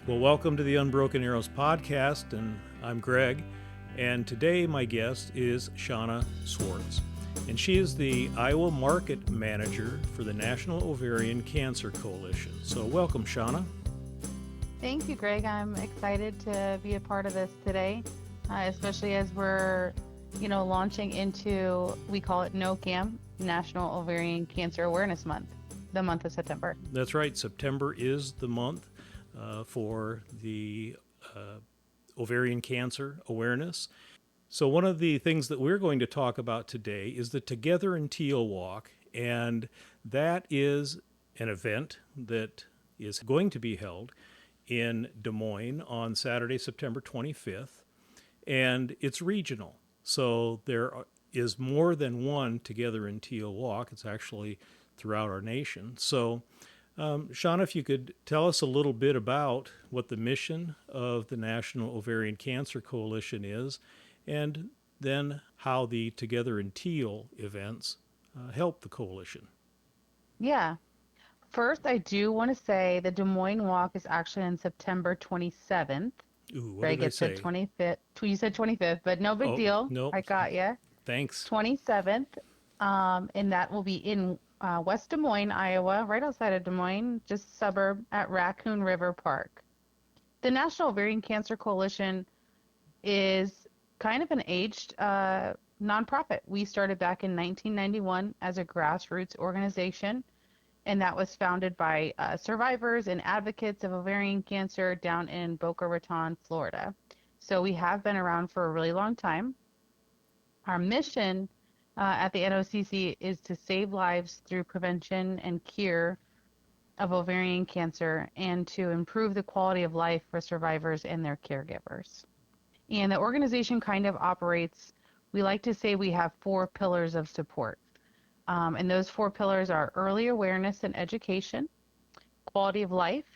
Well, welcome to the Unbroken Arrows podcast, and I'm Greg. And today my guest is Shonna Swartz, and she is the Iowa Market Manager for the National Ovarian Cancer Coalition. So welcome, Shonna. Thank you, Greg. I'm excited to be a part of this today, especially as we're, launching into, we call it NOCC, National Ovarian Cancer Awareness Month, the month of September. That's right. September is the month for the ovarian cancer awareness. So one of the things that we're going to talk about today is the Together in Teal Walk, and that is an event that is going to be held in Des Moines on Saturday, September 25th, and it's regional. So there is more than one Together in Teal Walk. It's actually throughout our nation. So Shonna, if you could tell us a little bit about what the mission of the National Ovarian Cancer Coalition is, and then how the Together in Teal events help the coalition. Yeah. First, I do want to say the Des Moines Walk is actually on September 27th. Ooh, what Greg, did I it said say? 25th. You said 25th, but no big deal. Nope. I got you. Thanks. 27th, and that will be in West Des Moines, Iowa, right outside of Des Moines, just a suburb at Raccoon River Park. The National Ovarian Cancer Coalition is kind of an aged nonprofit. We started back in 1991 as a grassroots organization, and that was founded by survivors and advocates of ovarian cancer down in Boca Raton, Florida. So we have been around for a really long time. Our mission at the NOCC is to save lives through prevention and cure of ovarian cancer and to improve the quality of life for survivors and their caregivers. And the organization kind of operates, we like to say we have 4 pillars of support. And those 4 pillars are early awareness and education, quality of life,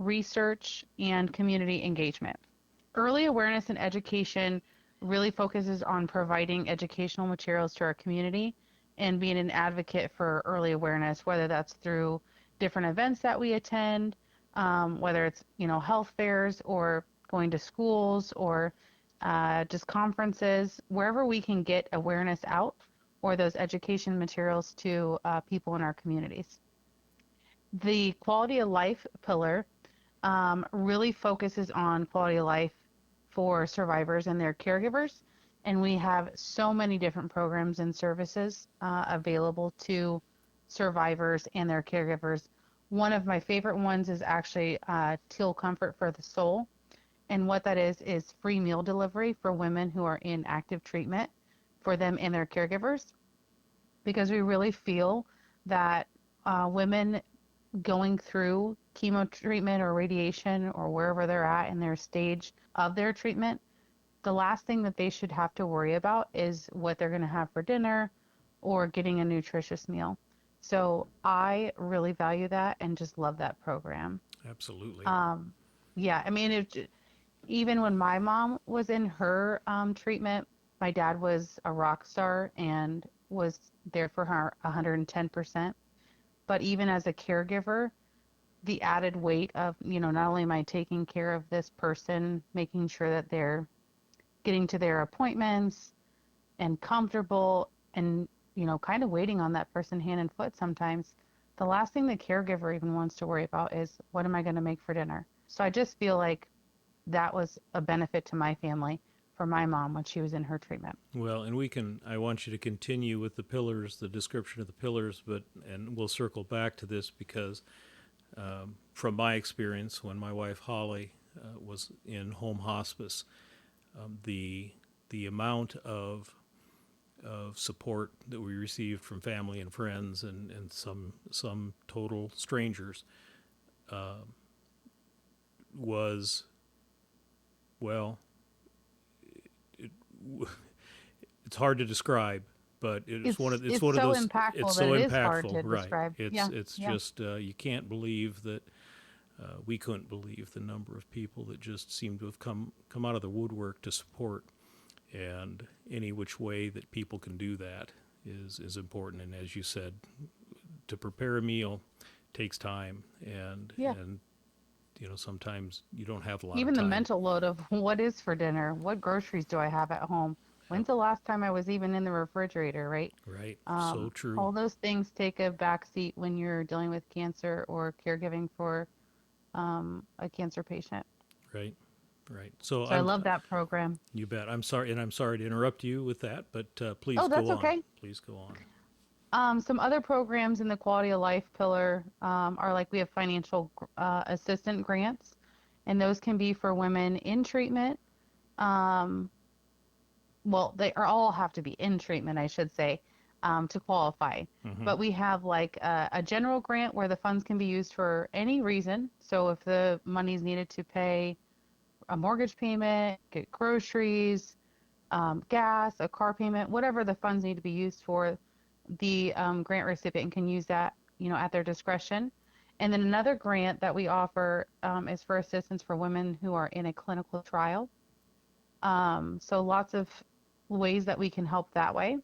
research, and community engagement. Early awareness and education really focuses on providing educational materials to our community and being an advocate for early awareness, whether that's through different events that we attend, whether it's, health fairs or going to schools or just conferences, wherever we can get awareness out or those education materials to people in our communities. The quality of life pillar really focuses on quality of life for survivors and their caregivers, and we have so many different programs and services available to survivors and their caregivers. One of my favorite ones is actually Teal Comfort for the Soul, and what that is free meal delivery for women who are in active treatment for them and their caregivers, because we really feel that women going through chemo treatment or radiation or wherever they're at in their stage of their treatment, the last thing that they should have to worry about is what they're going to have for dinner or getting a nutritious meal. So I really value that and just love that program. Absolutely. Yeah, I mean, even when my mom was in her treatment, my dad was a rock star and was there for her 110%. But even as a caregiver, the added weight of, not only am I taking care of this person, making sure that they're getting to their appointments and comfortable and, kind of waiting on that person hand and foot sometimes, the last thing the caregiver even wants to worry about is, what am I going to make for dinner? So I just feel like that was a benefit to my family for my mom when she was in her treatment. Well, and I want you to continue with the pillars, the description of the pillars, and we'll circle back to this because from my experience, when my wife Holly was in home hospice, the amount of support that we received from family and friends and some total strangers was, well, it's hard to describe, but it's one of those. Impactful It's so that impactful, it is hard to right? describe. It's just you can't believe that. We couldn't believe the number of people that just seem to have come out of the woodwork to support, and any which way that people can do that is important. And as you said, to prepare a meal takes time, and sometimes you don't have a lot of Even the time. mental load of what is for dinner, what groceries do I have at home? Yep. When's the last time I was even in the refrigerator, right? Right. So true. All those things take a backseat when you're dealing with cancer or caregiving for a cancer patient. Right. Right. So So I I'm love that program. you bet. I'm sorry to interrupt you with that, but please Oh, go that's on. okay. Please go on. Some other programs in the quality of life pillar are like we have financial assistant grants, and those can be for women in treatment. Um, well, they are all have to be in treatment, I should say, to qualify. Mm-hmm. But we have like a general grant where the funds can be used for any reason. So if the money is needed to pay a mortgage payment, get groceries, gas, a car payment, whatever the funds need to be used for, the grant recipient can use that, at their discretion. And then another grant that we offer is for assistance for women who are in a clinical trial. So lots of ways that we can help that way.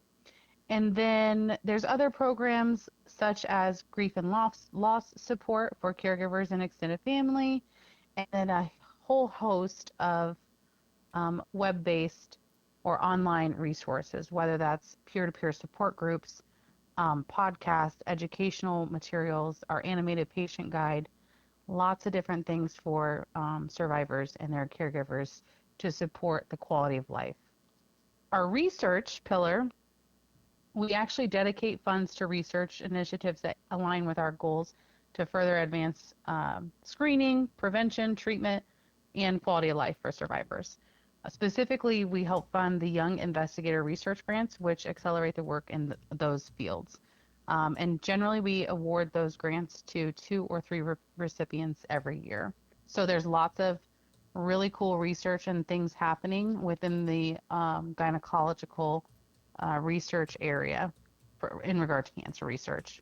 And then there's other programs such as grief and loss support for caregivers and extended family, and then a whole host of web-based or online resources, whether that's peer-to-peer support groups, podcasts, educational materials, our animated patient guide, lots of different things for survivors and their caregivers to support the quality of life. Our research pillar, we actually dedicate funds to research initiatives that align with our goals to further advance screening, prevention, treatment, and quality of life for survivors. Specifically, we help fund the Young Investigator Research Grants, which accelerate the work in those fields. And generally, we award those grants to 2 or 3 recipients every year. So there's lots of really cool research and things happening within the gynecological research area in regard to cancer research.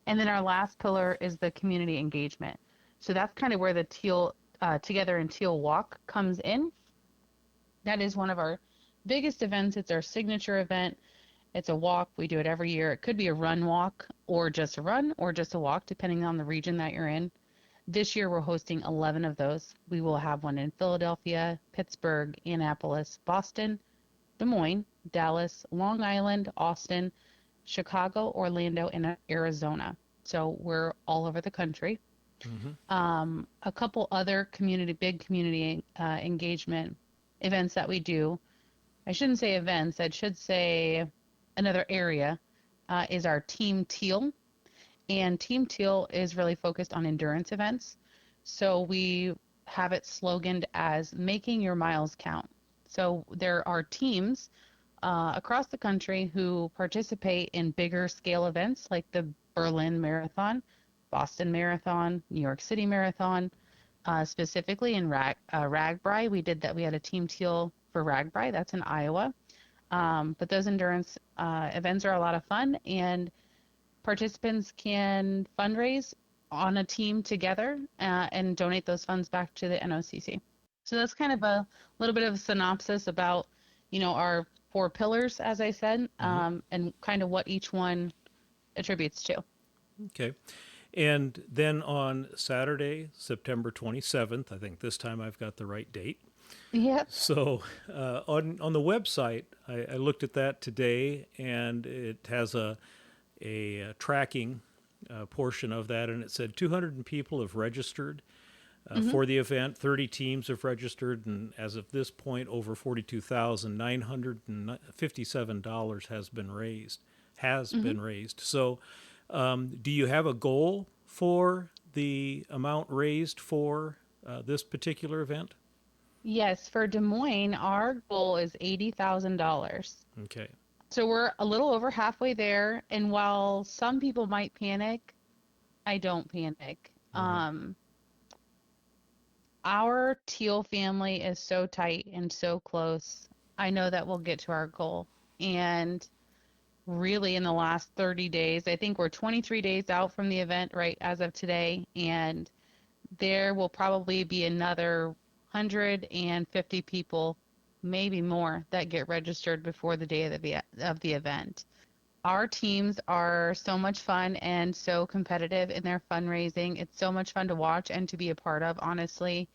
And then our last pillar is the community engagement. So that's kind of where the Teal Together in Teal Walk comes in. That is one of our biggest events. It's our signature event. It's a walk. We do it every year. It could be a run walk or just a run or just a walk, depending on the region that you're in. This year, we're hosting 11 of those. We will have one in Philadelphia, Pittsburgh, Annapolis, Boston, Des Moines, Dallas, Long Island, Austin, Chicago, Orlando, and Arizona. So we're all over the country. Mm-hmm. A couple other big community engagement events that we do. I shouldn't say events. I should say another area is our Team Teal. And Team Teal is really focused on endurance events. So we have it sloganed as making your miles count. So there are teams across the country who participate in bigger scale events like the Berlin Marathon, Boston Marathon, New York City Marathon. Specifically in Ragbri, we did that. We had a Team Teal for Ragbri. That's in Iowa. But those endurance events are a lot of fun, and participants can fundraise on a team together and donate those funds back to the NOCC. So that's kind of a little bit of a synopsis about, our 4 pillars, as I said, Mm-hmm. and kind of what each one attributes to. Okay. And then on Saturday, September 27th, I think this time I've got the right date. Yep. So on the website, I looked at that today, and it has a tracking portion of that, and it said 200 people have registered for the event. 30 teams have registered, and as of this point, over $42,957 has been raised. Mm-hmm. So, do you have a goal for the amount raised for this particular event? Yes, for Des Moines, our goal is $80,000. Okay. So we're a little over halfway there, and while some people might panic, I don't panic. Mm-hmm. Our Teal family is so tight and so close. I know that we'll get to our goal. And really, in the last 30 days, I think we're 23 days out from the event, right, as of today. And there will probably be another 150 people, maybe more, that get registered before the day of the event. Our teams are so much fun and so competitive in their fundraising. It's so much fun to watch and to be a part of, honestly.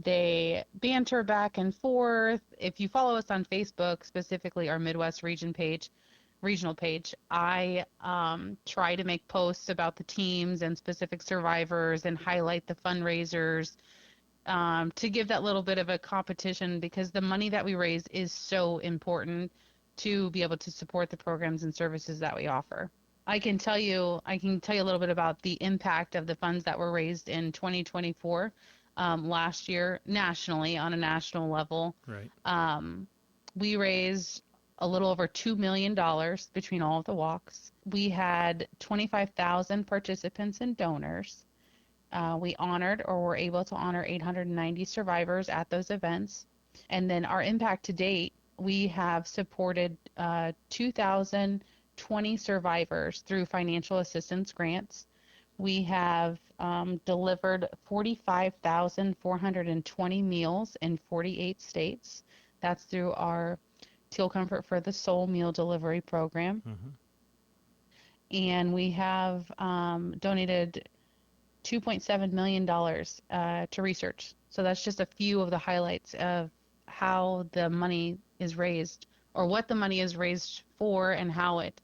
They banter back and forth. If you follow us on Facebook, specifically our Midwest regional page, I try to make posts about the teams and specific survivors and highlight the fundraisers, to give that little bit of a competition, because the money that we raise is so important to be able to support the programs and services that we offer. I can tell you a little bit about the impact of the funds that were raised in 2024, last year nationally, on a national level. Right. We raised a little over $2 million between all of the walks. We had 25,000 participants and donors. We honored, or were able to honor, 890 survivors at those events. And then our impact to date, we have supported 2,020 survivors through financial assistance grants. We have delivered 45,420 meals in 48 states. That's through our Teal Comfort for the Soul meal delivery program. Mm-hmm. And we have donated $2.7 million to research. So that's just a few of the highlights of how the money is raised, or what the money is raised for, and how it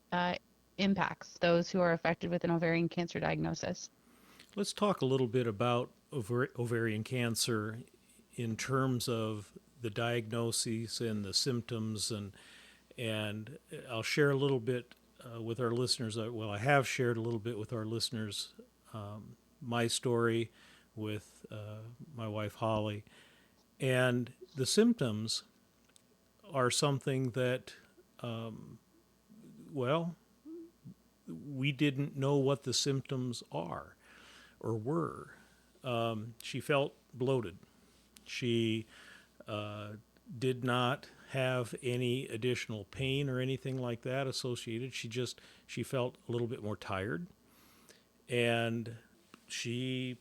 impacts those who are affected with an ovarian cancer diagnosis. Let's talk a little bit about ovarian cancer in terms of the diagnoses and the symptoms, and I'll share a little bit with our listeners. Well, I have shared a little bit with our listeners, my story with my wife Holly, and the symptoms are something that, well, we didn't know what the symptoms are or were. She felt bloated. She did not have any additional pain or anything like that associated. She felt a little bit more tired, and she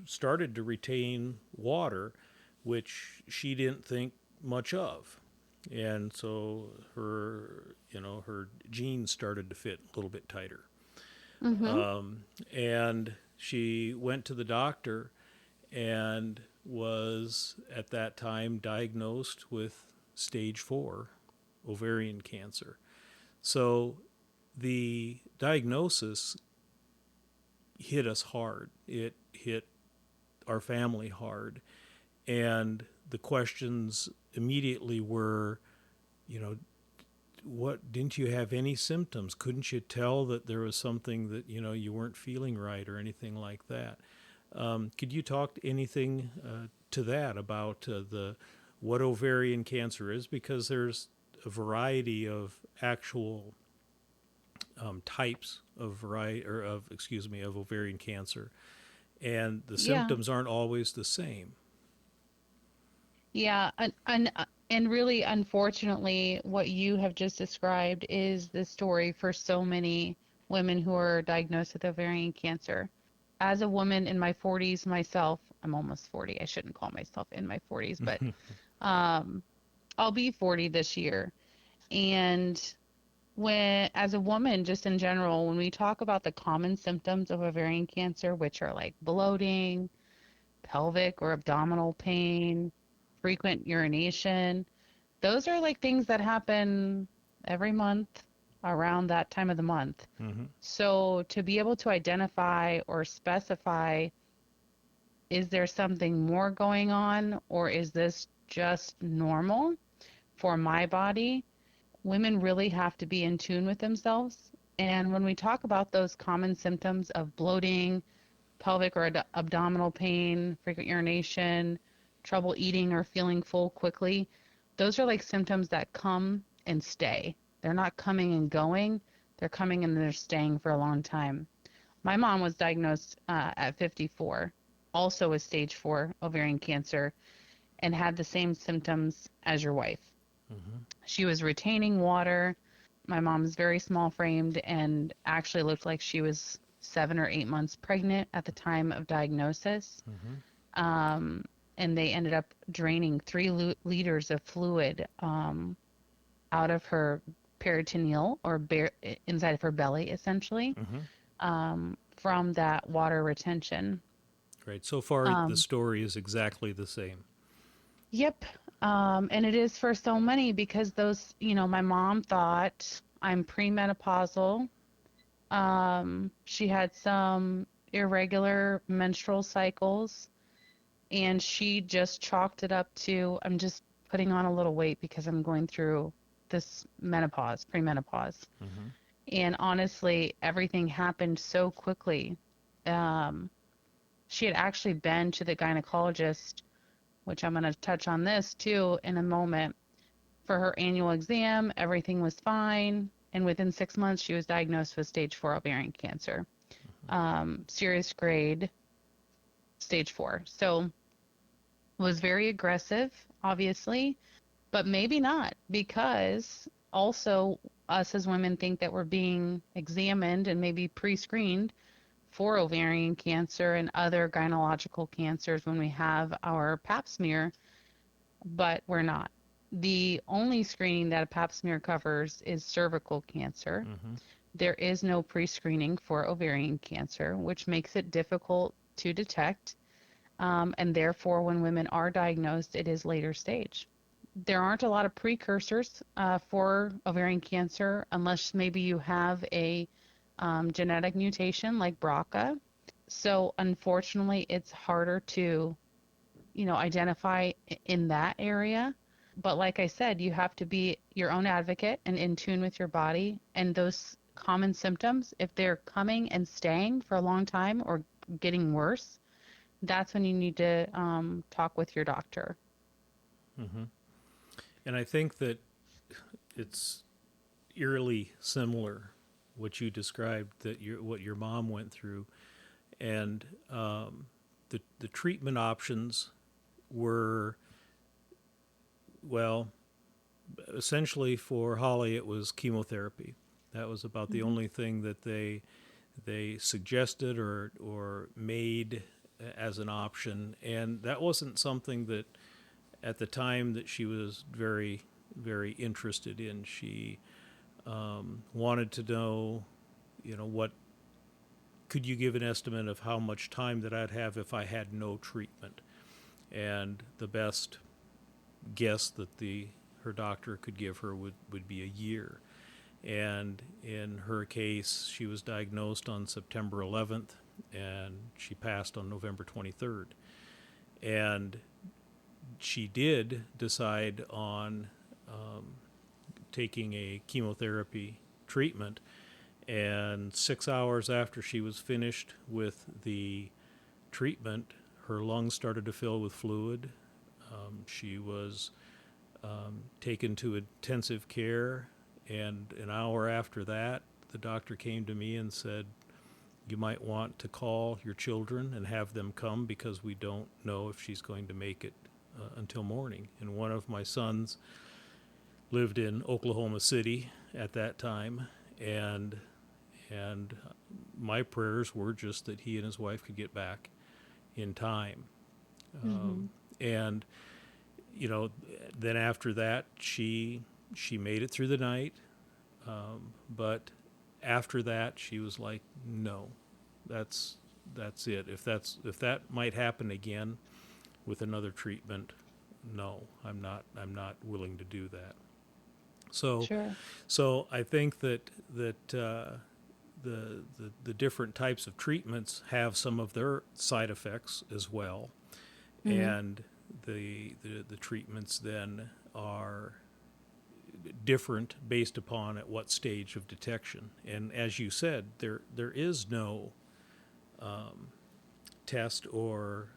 started to retain water, which she didn't think much of. And so her jeans started to fit a little bit tighter. Mm-hmm. And she went to the doctor and was at that time diagnosed with stage 4 ovarian cancer. So the diagnosis hit us hard. It hit our family hard. And the questions immediately were, what, didn't you have any symptoms? Couldn't you tell that there was something that, you weren't feeling right or anything like that? Could you talk anything to that about what ovarian cancer is? Because there's a variety of actual types of of ovarian cancer, and the Yeah. symptoms aren't always the same. Yeah, and really, unfortunately, what you have just described is the story for so many women who are diagnosed with ovarian cancer. As a woman in my 40s myself, I'm almost 40. I shouldn't call myself in my 40s, but um, I'll be 40 this year. And as a woman, just in general, when we talk about the common symptoms of ovarian cancer, which are like bloating, pelvic or abdominal pain, frequent urination. Those are like things that happen every month around that time of the month. Mm-hmm. So to be able to identify or specify, is there something more going on, or is this just normal for my body? Women really have to be in tune with themselves. And when we talk about those common symptoms of bloating, pelvic or abdominal pain, frequent urination, trouble eating or feeling full quickly, those are like symptoms that come and stay. They're not coming and going. They're coming and they're staying for a long time. My mom was diagnosed at 54, also with stage 4 ovarian cancer, and had the same symptoms as your wife. Mm-hmm. She was retaining water. My mom's very small framed and actually looked like she was 7 or 8 months pregnant at the time of diagnosis. Mm-hmm. And they ended up draining 3 liters of fluid out of her peritoneal or inside of her belly, essentially, Mm-hmm. from that water retention. Right. So far, the Um, story is exactly the same. yep. And it is for so many because those, my mom thought I'm premenopausal. She had some irregular menstrual cycles, and she just chalked it up to I'm just putting on a little weight because I'm going through this menopause, premenopause. Mm-hmm. And honestly, everything happened so quickly. Um, she had actually been to the gynecologist, which I'm going to touch on this too in a moment, for her annual exam. Everything was fine. And within 6 months, she was diagnosed with stage 4 ovarian cancer, serious grade, stage 4. So was very aggressive, obviously, but maybe not, because also us as women think that we're being examined and maybe pre-screened for ovarian cancer and other gynecological cancers when we have our pap smear, but we're not. The only screening that a pap smear covers is cervical cancer. Mm-hmm. There is no pre-screening for ovarian cancer, which makes it difficult to detect. And therefore, when women are diagnosed, it is later stage. There aren't a lot of precursors for ovarian cancer unless maybe you have a genetic mutation like BRCA. So unfortunately, it's harder to, identify in that area. But like I said, you have to be your own advocate and in tune with your body. And those common symptoms, if they're coming and staying for a long time or getting worse, that's when you need to talk with your doctor. Mm-hmm. And I think that it's eerily similar what you described, that what your mom went through, and the treatment options were, well, essentially for Holly it was chemotherapy. That was about the Mm-hmm. only thing that they suggested or made as an option, and that wasn't something that at the time that she was very interested in. She wanted to know, what could you give an estimate of how much time that I'd have if I had no treatment, and the best guess that the her doctor could give her would be a year. And in her case, she was diagnosed on September 11th, and she passed on November 23rd. And she did decide on taking a chemotherapy treatment. And 6 hours after she was finished with the treatment, her lungs started to fill with fluid. She was taken to intensive care, and an hour after that, the doctor came to me and said, "You might want to call your children and have them come because we don't know if she's going to make it until morning." And one of my sons lived in Oklahoma City at that time, and my prayers were just that he and his wife could get back in time. Mm-hmm. And then after that, she made it through the night, but after that, she was like, "No, that's it. If that might happen again with another treatment, no, I'm not willing to do that." So, Sure. so I think that the different types of treatments have some of their side effects as well, Mm-hmm. and the treatments then are different based upon at what stage of detection. And as you said, there is no test or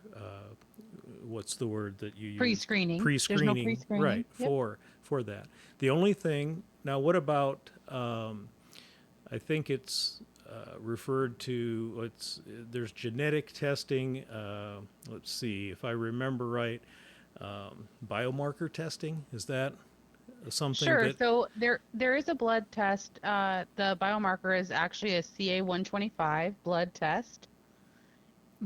what's the word that you use? Pre-screening. There's no Pre-screening, pre-screening. right? Yep. For that. The only thing now, what about? I think it's referred to. There's genetic testing. Let's see if I remember right. Biomarker testing, is that something Sure. that? So there is a blood test. The biomarker is actually a CA-125 blood test,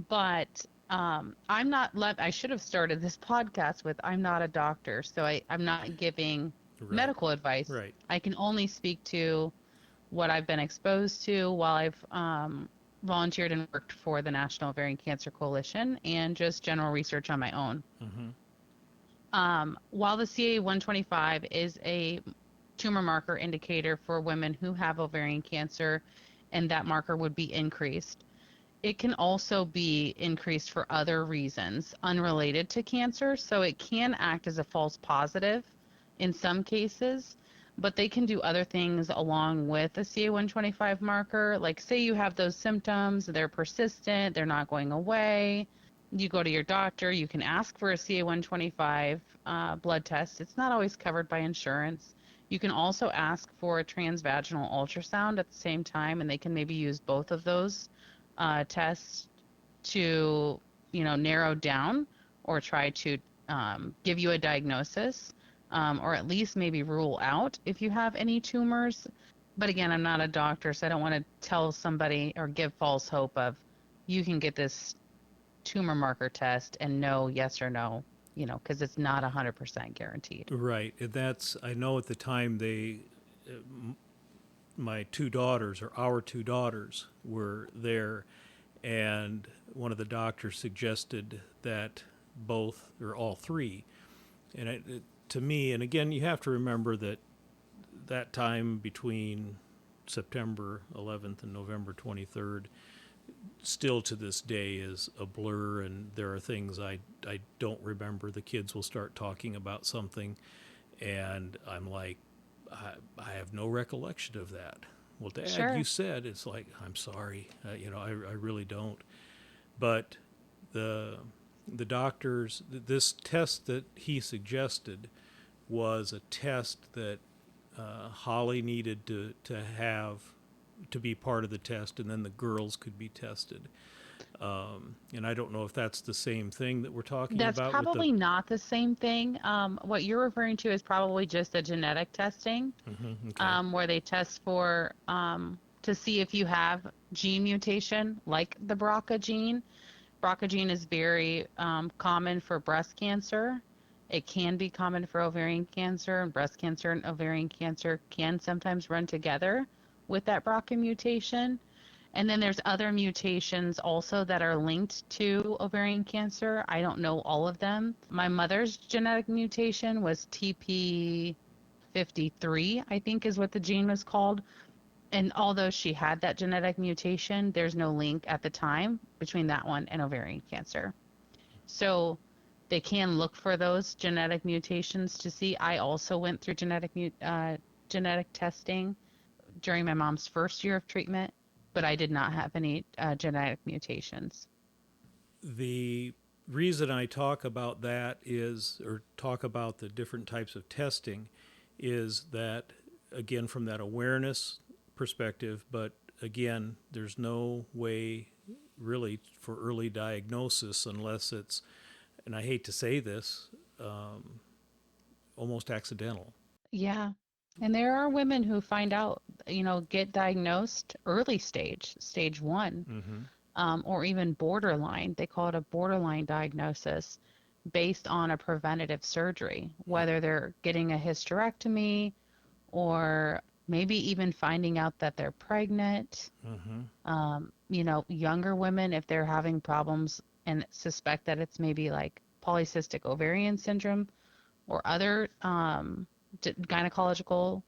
but I'm not I should have started this podcast with I'm not a doctor, so I'm not giving Right. medical advice. Right. I can only speak to what I've been exposed to while I've volunteered and worked for the National Ovarian Cancer Coalition and just general research on my own. Mm-hmm. While the CA-125 is a tumor marker indicator for women who have ovarian cancer, and that marker would be increased, it can also be increased for other reasons unrelated to cancer. So it can act as a false positive in some cases, but they can do other things along with the CA-125 marker. Like, say you have those symptoms, they're persistent, they're not going away. You go to your doctor, you can ask for a CA-125 blood test. It's not always covered by insurance. You can also ask for a transvaginal ultrasound at the same time, and they can maybe use both of those tests to, narrow down or try to give you a diagnosis, or at least maybe rule out if you have any tumors. But again, I'm not a doctor, so I don't want to tell somebody or give false hope of you can get this tumor marker test and no, yes or no, because it's not 100% guaranteed. Right. And I know at the time my two daughters, or our two daughters, were there, and one of the doctors suggested that both or all three. And to me, and again, you have to remember that time between September 11th and November 23rd still to this day is a blur, and there are things I don't remember. The kids will start talking about something, and I'm like, I have no recollection of that. Well, Dad, Sure. you said. It's like, I'm sorry, I really don't. But the doctors, this test that he suggested was a test that Holly needed to have to be part of the test, and then the girls could be tested. And I don't know if that's the same thing that we're talking That's about with the. probably not the same thing. What you're referring to is probably just a genetic testing, Mhm, okay. where they test for to see if you have gene mutation, like the BRCA gene. BRCA gene is very common for breast cancer. It can be common for ovarian cancer, and breast cancer and ovarian cancer can sometimes run together with that BRCA mutation. And then there's other mutations also that are linked to ovarian cancer. I don't know all of them. My mother's genetic mutation was TP53, I think is what the gene was called. And although she had that genetic mutation, there's no link at the time between that one and ovarian cancer. So they can look for those genetic mutations to see. I also went through genetic testing during my mom's first year of treatment, but I did not have any genetic mutations. The reason I talk about that is, or talk about the different types of testing, is that, again, from that awareness perspective, but again, there's no way really for early diagnosis unless it's, and I hate to say this, almost accidental. Yeah. And there are women who find out, get diagnosed early stage one, Mm-hmm. or even borderline. They call it a borderline diagnosis based on a preventative surgery, whether they're getting a hysterectomy or maybe even finding out that they're pregnant. Mm-hmm. Younger women, if they're having problems and suspect that it's maybe like polycystic ovarian syndrome or other gynecological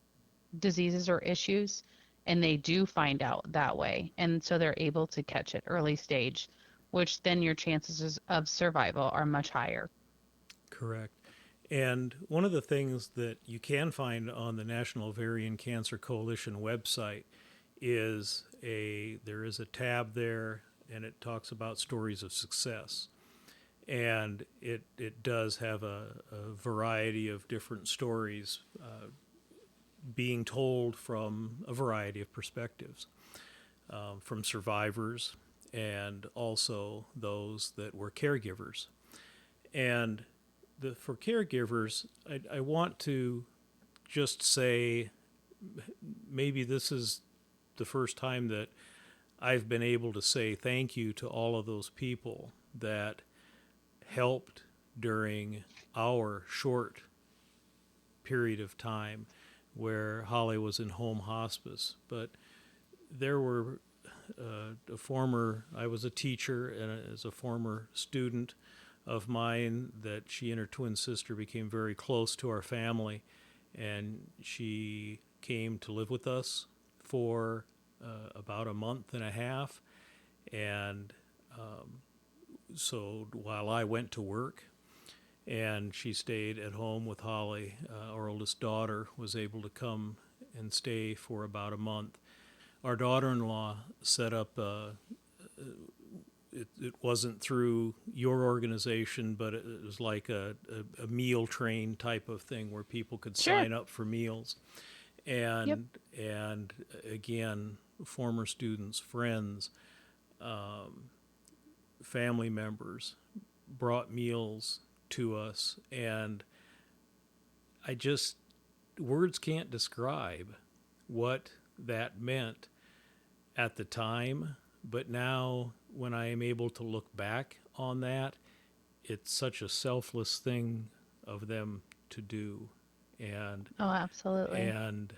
diseases or issues, and they do find out that way. And so they're able to catch it early stage, which then your chances of survival are much higher. Correct. And one of the things that you can find on the National Ovarian Cancer Coalition website is there is a tab there, and it talks about stories of success. And it does have a variety of different stories being told from a variety of perspectives, from survivors and also those that were caregivers. And for caregivers, I want to just say maybe this is the first time that I've been able to say thank you to all of those people that helped during our short period of time where Holly was in home hospice. But there were I was a teacher, and as a former student of mine, that she and her twin sister became very close to our family, and she came to live with us for about a month and a half. And so while I went to work, and she stayed at home with Holly, our oldest daughter was able to come and stay for about a month. Our daughter-in-law set up it wasn't through your organization, but it was like a meal train type of thing where people could Sure. sign up for meals. And and again, former students, friends, family members brought meals to us, and words can't describe what that meant at the time. But now, when I am able to look back on that, it's such a selfless thing of them to do. And Oh, absolutely. and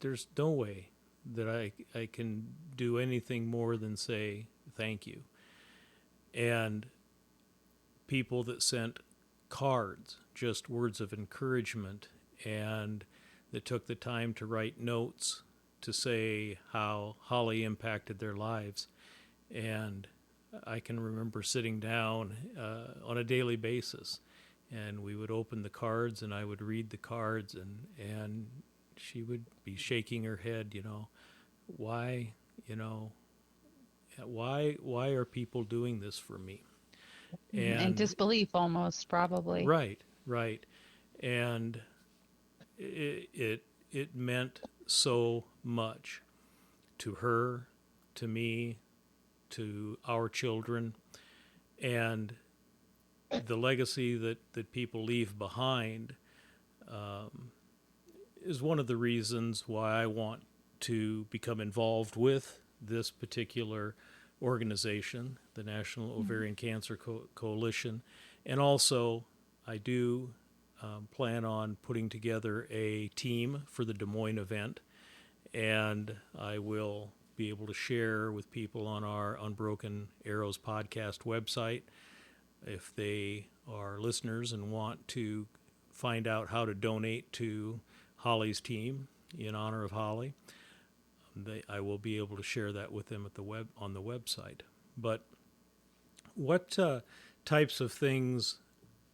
there's no way that I can do anything more than say thank you. And people that sent cards, just words of encouragement, and that took the time to write notes to say how Holly impacted their lives. And I can remember sitting down on a daily basis, and we would open the cards, and I would read the cards, and she would be shaking her head, why, why are people doing this for me? And disbelief almost, probably. Right. And it meant so much to her, to me, to our children, and the legacy that people leave behind is one of the reasons why I want to become involved with this particular organization, the National Ovarian Cancer Coalition. And also, I do plan on putting together a team for the Des Moines event, and I will be able to share with people on our Unbroken Arrows podcast website. If they are listeners and want to find out how to donate to Holly's team in honor of Holly, I will be able to share that with them on the website. But what types of things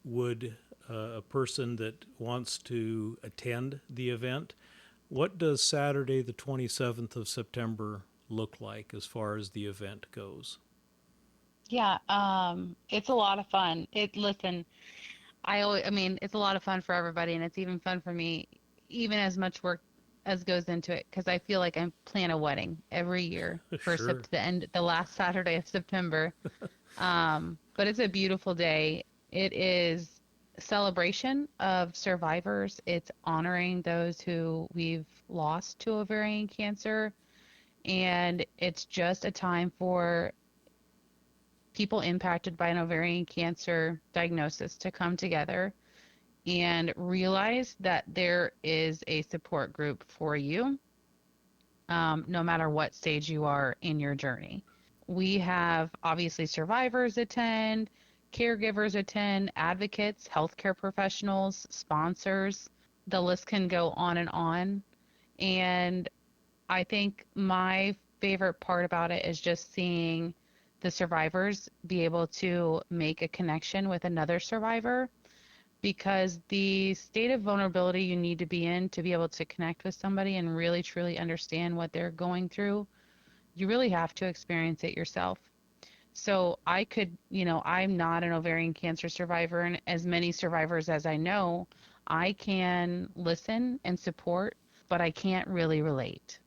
would a person that wants to attend the event, what does Saturday the 27th of September look like as far as the event goes? Yeah, it's a lot of fun. I mean, it's a lot of fun for everybody, and it's even fun for me, even as much work as goes into it, because I feel like I plan a wedding every year for Sure. the last Saturday of September. But it's a beautiful day. It is a celebration of survivors. It's honoring those who we've lost to ovarian cancer, and it's just a time for people impacted by an ovarian cancer diagnosis to come together and realize that there is a support group for you, no matter what stage you are in your journey. We have obviously survivors attend, caregivers attend, advocates, healthcare professionals, sponsors. The list can go on and on. And I think my favorite part about it is just seeing the survivors be able to make a connection with another survivor, because the state of vulnerability you need to be in to be able to connect with somebody and really truly understand what they're going through, you really have to experience it yourself. So I'm not an ovarian cancer survivor, and as many survivors as I know, I can listen and support, but I can't really relate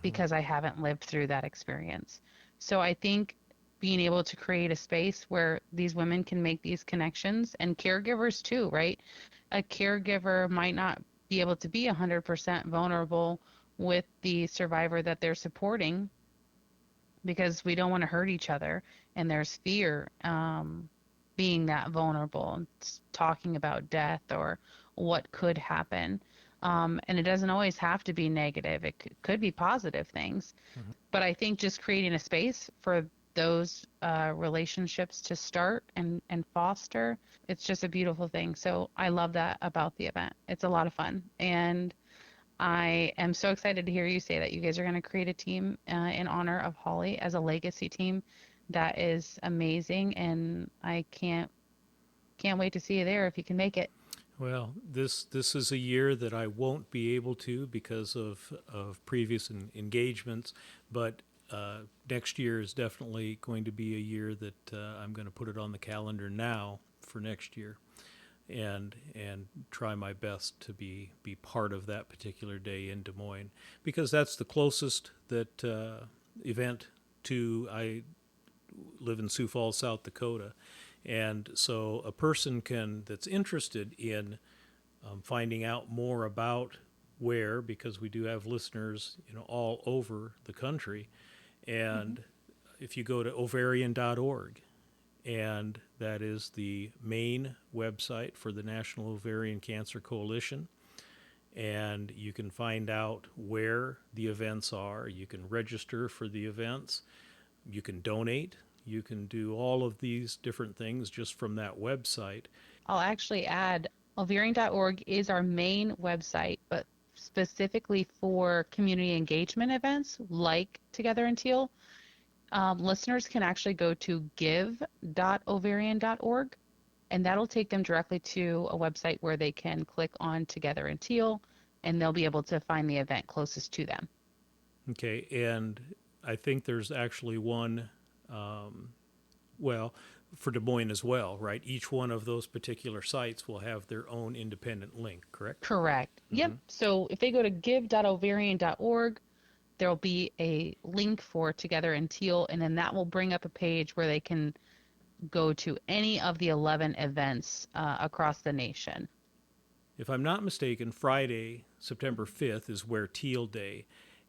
because I haven't lived through that experience. So I think being able to create a space where these women can make these connections, and caregivers too, right? A caregiver might not be able to be 100% vulnerable with the survivor that they're supporting, because we don't want to hurt each other, and there's fear. being that vulnerable and talking about death or what could happen. And it doesn't always have to be negative. It could be positive things. Mhm. But I think just creating a space for those relationships to start and foster, it's just a beautiful thing. So I love that about the event. It's a lot of fun. And I am so excited to hear you say that you guys are going to create a team in honor of Holly as a legacy team. That is amazing, and I can't wait to see you there if you can make it. Well, this is a year that I won't be able to because of previous engagements, but next year is definitely going to be a year that I'm going to put it on the calendar now for next year, and try my best to be part of that particular day in Des Moines, because that's the closest that event to. I live in Sioux Falls, South Dakota, and so a person that's interested in finding out more about Wear, because we do have listeners, all over the country, Mm-hmm. and if you go to ovarian.org, and that is the main website for the National Ovarian Cancer Coalition, and you can find out where the events are. You can register for the events. You can donate. You can do all of these different things just from that website. I'll actually add ovarian.org is our main website, but specifically for community engagement events like Together in Teal, listeners can actually go to give.ovarian.org, and that'll take them directly to a website where they can click on Together in Teal, and they'll be able to find the event closest to them. Okay, and I think there's actually one, um, well, for Des Moines as well, right? Each one of those particular sites will have their own independent link, correct? Correct. Yep. Mm-hmm. So if they go to give.ovarian.org, there'll be a link for Together in Teal, and then that will bring up a page where they can go to any of the 11 events across the nation. If I'm not mistaken, Friday, September 5th, is Wear Teal Day,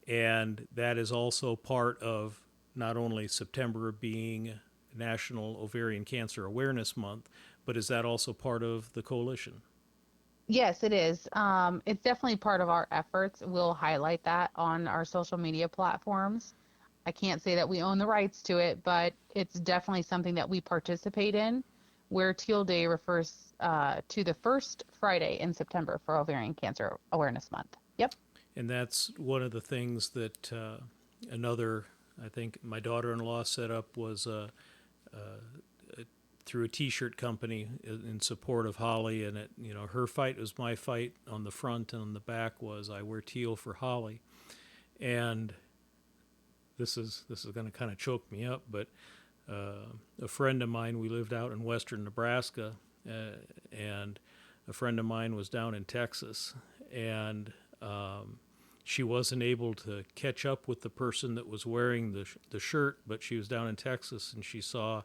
and that is also part of not only September being National Ovarian Cancer Awareness Month, but is that also part of the coalition? Yes, it is. It's definitely part of our efforts. We'll highlight that on our social media platforms. I can't say that we own the rights to it, but it's definitely something that we participate in, where Teal Day refers to the first Friday in September for Ovarian Cancer Awareness Month. Yep. And that's one of the things that another, I think my daughter-in-law set up was through a T-shirt company in support of Holly, and it, her fight was my fight on the front, and on the back was I wear teal for Holly. And this is going to kind of choke me up, but a friend of mine, we lived out in western Nebraska, and a friend of mine was down in Texas, and she wasn't able to catch up with the person that was wearing the shirt, but she was down in Texas, and she saw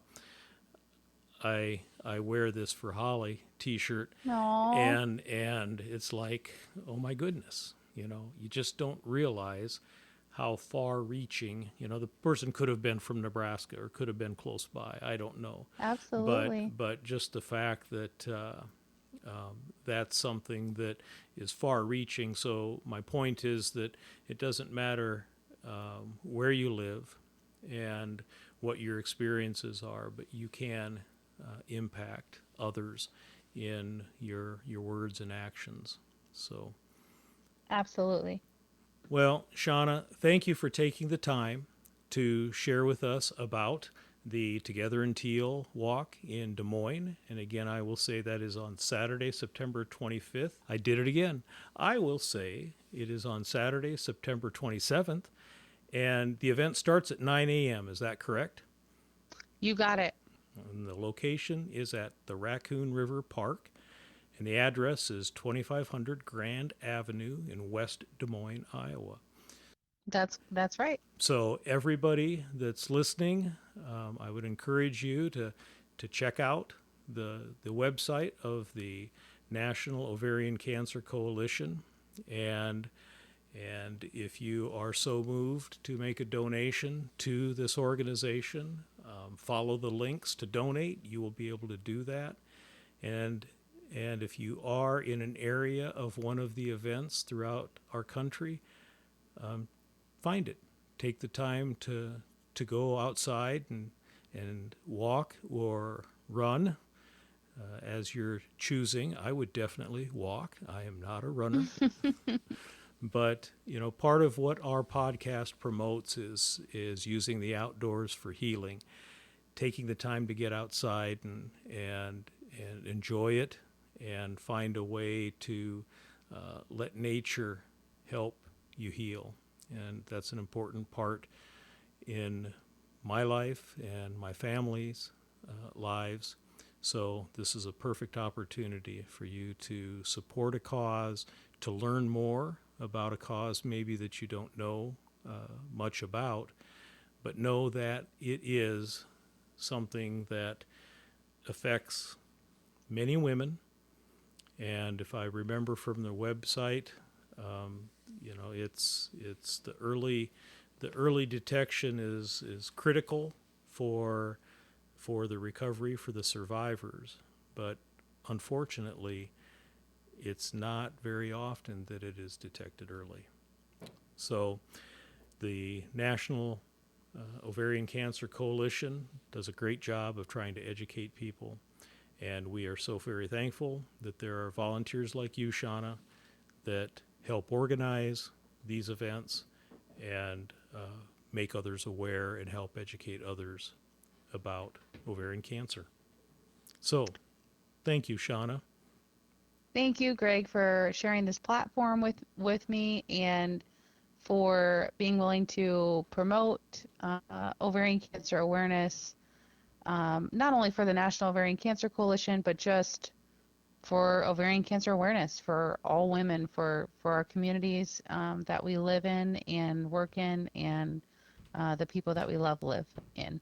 I wear this for Holly T-shirt, No. and it's like, oh my goodness, you just don't realize how far-reaching, the person could have been from Nebraska or could have been close by. I don't know, Absolutely. but just the fact that that's something that is far-reaching. So my point is that it doesn't matter where you live and what your experiences are, but you can impact others in your words and actions. So, Absolutely. well, Shonna, thank you for taking the time to share with us about the Together in Teal walk in Des Moines. And again, I will say that is on Saturday, September 25th. I did it again. I will say it is on Saturday, September 27th, and the event starts at 9 a.m. Is that correct? You got it. And the location is at the Raccoon River Park, and the address is 2500 Grand Avenue in West Des Moines, Iowa. That's right. So everybody that's listening, I would encourage you to check out the website of the National Ovarian Cancer Coalition, and And if you are so moved to make a donation to this organization, follow the links to donate. You will be able to do that. And if you are in an area of one of the events throughout our country, find it. Take the time to go outside and walk or run as you're choosing. I would definitely walk. I am not a runner. But, part of what our podcast promotes is using the outdoors for healing, taking the time to get outside and enjoy it and find a way to let nature help you heal. And that's an important part in my life and my family's lives. So this is a perfect opportunity for you to support a cause, to learn more about a cause maybe that you don't know much about, but know that it is something that affects many women. And if I remember from the website, it's the early detection is critical for the recovery for the survivors, but unfortunately, it's not very often that it is detected early. So the National Ovarian Cancer Coalition does a great job of trying to educate people, and we are so very thankful that there are volunteers like you, Shonna, that help organize these events and make others aware and help educate others about ovarian cancer. So thank you, Shonna. Thank you, Greg, for sharing this platform with me and for being willing to promote ovarian cancer awareness, not only for the National Ovarian Cancer Coalition, but just for ovarian cancer awareness for all women, for our communities that we live in and work in, and the people that we love live in.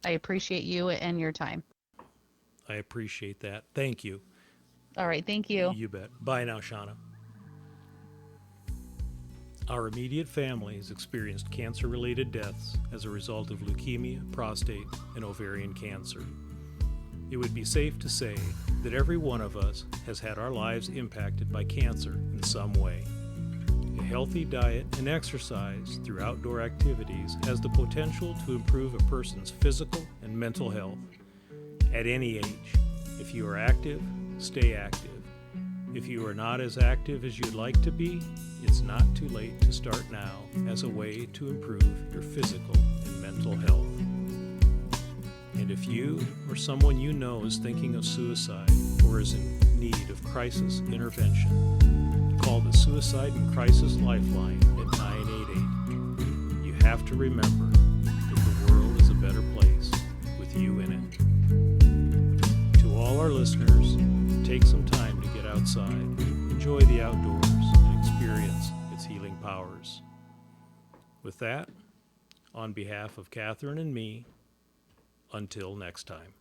I appreciate you and your time. I appreciate that. Thank you. All right, thank you. You bet. Bye now, Shonna. Our immediate family has experienced cancer-related deaths as a result of leukemia, prostate, and ovarian cancer. It would be safe to say that every one of us has had our lives impacted by cancer in some way. A healthy diet and exercise through outdoor activities has the potential to improve a person's physical and mental health. At any age, if you are active, stay active. If you are not as active as you'd like to be, it's not too late to start now as a way to improve your physical and mental health. And if you or someone you know is thinking of suicide or is in need of crisis intervention, call the Suicide and Crisis Lifeline at 988. You have to remember that the world is a better place with you in it. To all our listeners, take some time to get outside, enjoy the outdoors, and experience its healing powers. With that, on behalf of Catherine and me, until next time.